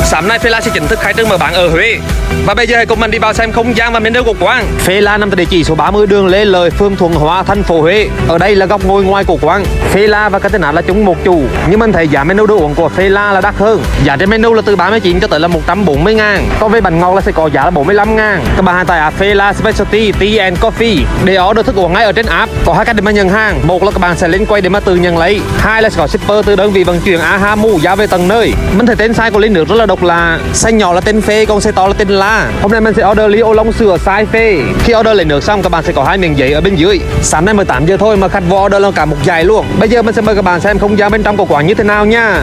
Sáng nay Fela sẽ chính thức khai trương mở bán ở Huế. Và bây giờ hãy cùng mình đi vào xem không gian và menu của quán. Fela nằm tại địa chỉ số 30 đường Lê Lợi, phường Thuận Hóa, thành phố Huế. Ở đây là góc ngồi ngoài của quán. Fela và Catenat là chung một chủ, nhưng mình thấy giá menu đồ uống của Fela là đắt hơn. Giá trên menu là từ 39 cho tới là 140 ngàn. Còn về bánh ngọt là sẽ có giá là 45 ngàn. Các bạn hãy tải app Fela Specialty Tea and Coffee để order thức uống ngay ở trên app. Có hai cách để mà nhận hàng. Một là các bạn sẽ lên quầy để mà tự nhận lấy. Hai là sẽ có shipper từ đơn vị vận chuyển Ahamu giao về tận nơi. Mình thấy tên size của ly nước rất là độc lạ. Size nhỏ là tên phê, còn size to là tên la. Hôm nay mình sẽ order ly ô long sữa size phê. Khi order lấy nước xong các bạn sẽ có hai miếng giấy ở bên dưới. Sáng nay 18 giờ thôi mà khách vô order là cả một giày luôn. Bây giờ mình sẽ mời các bạn xem không gian bên trong của quán như thế nào nha.